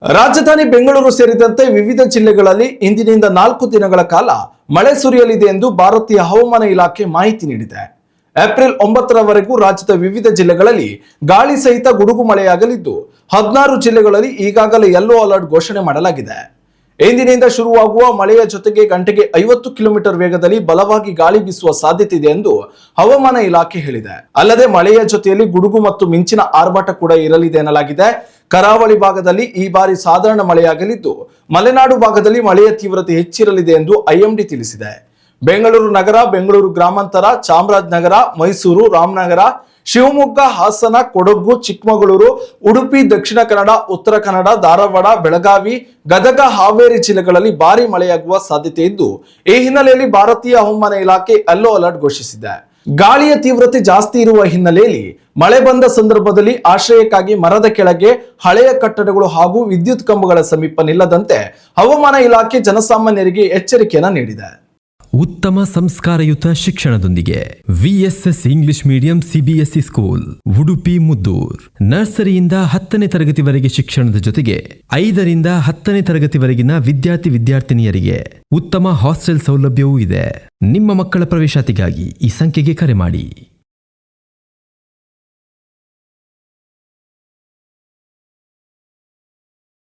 ರಾಜಧಾನಿ ಬೆಂಗಳೂರು ಸೇರಿದಂತೆ ವಿವಿಧ ಜಿಲ್ಲೆಗಳಲ್ಲಿ ಇಂದಿನಿಂದ 4 ದಿನಗಳ ಕಾಲ ಮಳೆ ಸುರಿಯಲಿದೆ ಎಂದು ಭಾರತೀಯ ಹವಾಮಾನ ಇಲಾಖೆ ಮಾಹಿತಿ ನೀಡಿದೆ. ಏಪ್ರಿಲ್ 9ರವರೆಗೂ ರಾಜ್ಯದ ವಿವಿಧ ಜಿಲ್ಲೆಗಳಲ್ಲಿ ಗಾಳಿ ಸಹಿತ ಗುಡುಗು ಮಳೆಯಾಗಲಿದ್ದು 16 ಜಿಲ್ಲೆಗಳಲ್ಲಿ ಈಗಾಗಲೇ ಯೆಲ್ಲೋ ಅಲರ್ಟ್ ಘೋಷಣೆ ಮಾಡಲಾಗಿದೆ. ಇಂದಿನಿಂದ ಶುರುವಾಗುವ ಮಳೆಯ ಜೊತೆಗೆ ಗಂಟೆಗೆ 50 ಕಿಲೋಮೀಟರ್ ವೇಗದಲ್ಲಿ ಬಲವಾಗಿ ಗಾಳಿ ಬೀಸುವ ಸಾಧ್ಯತೆ ಇದೆ ಎಂದು ಹವಾಮಾನ ಇಲಾಖೆ ಹೇಳಿದೆ. ಅಲ್ಲದೆ ಮಳೆಯ ಜೊತೆಯಲ್ಲಿ ಗುಡುಗು ಮತ್ತು ಮಿಂಚಿನ ಆರ್ಭಟ ಕೂಡ ಇರಲಿದೆ ಎನ್ನಲಾಗಿದೆ. ಕರಾವಳಿ ಭಾಗದಲ್ಲಿ ಈ ಬಾರಿ ಸಾಧಾರಣ ಮಳೆಯಾಗಲಿದ್ದು ಮಲೆನಾಡು ಭಾಗದಲ್ಲಿ ಮಳೆಯ ತೀವ್ರತೆ ಹೆಚ್ಚಿರಲಿದೆ ಎಂದು ಐಎಂಡಿ ತಿಳಿಸಿದೆ. ಬೆಂಗಳೂರು ನಗರ, ಬೆಂಗಳೂರು ಗ್ರಾಮಾಂತರ, ಚಾಮರಾಜನಗರ, ಮೈಸೂರು, ರಾಮನಗರ, ಶಿವಮೊಗ್ಗ, ಹಾಸನ, ಕೊಡಗು, ಚಿಕ್ಕಮಗಳೂರು, ಉಡುಪಿ, ದಕ್ಷಿಣ ಕನ್ನಡ, ಉತ್ತರ ಕನ್ನಡ, ಧಾರವಾಡ, ಬೆಳಗಾವಿ, ಗದಗ, ಹಾವೇರಿ ಜಿಲ್ಲೆಗಳಲ್ಲಿ ಭಾರಿ ಮಳೆಯಾಗುವ ಸಾಧ್ಯತೆ ಇದ್ದು ಈ ಹಿನ್ನೆಲೆಯಲ್ಲಿ ಭಾರತೀಯ ಹವಾಮಾನ ಇಲಾಖೆ ಯೆಲ್ಲೋ ಅಲರ್ಟ್ ಘೋಷಿಸಿದೆ. ಗಾಳಿಯ ತೀವ್ರತೆ ಜಾಸ್ತಿ ಇರುವ ಹಿನ್ನೆಲೆಯಲ್ಲಿ ಮಳೆ ಬಂದ ಸಂದರ್ಭದಲ್ಲಿ ಆಶ್ರಯಕ್ಕಾಗಿ ಮರದ ಕೆಳಗೆ, ಹಳೆಯ ಕಟ್ಟಡಗಳು ಹಾಗೂ ವಿದ್ಯುತ್ ಕಂಬಗಳ ಸಮೀಪ ನಿಲ್ಲದಂತೆ ಹವಾಮಾನ ಇಲಾಖೆ ಜನಸಾಮಾನ್ಯರಿಗೆ ಎಚ್ಚರಿಕೆಯನ್ನು ನೀಡಿದೆ. ಉತ್ತಮ ಸಂಸ್ಕಾರಯುತ ಶಿಕ್ಷಣದೊಂದಿಗೆ VSS English medium CBSE school Udupi Muddur. ನರ್ಸರಿಯಿಂದ 10ನೇ ತರಗತಿವರೆಗೆ ಶಿಕ್ಷಣದ ಜೊತೆಗೆ 5ರಿಂದ 10ನೇ ತರಗತಿವರೆಗಿನ ವಿದ್ಯಾರ್ಥಿನಿಯರಿಗೆ ಉತ್ತಮ ಹಾಸ್ಟೆಲ್ ಸೌಲಭ್ಯವೂ ಇದೆ. ನಿಮ್ಮ ಮಕ್ಕಳ ಪ್ರವೇಶಾತಿಗಾಗಿ ಈ ಸಂಖ್ಯೆಗೆ ಕರೆ ಮಾಡಿ.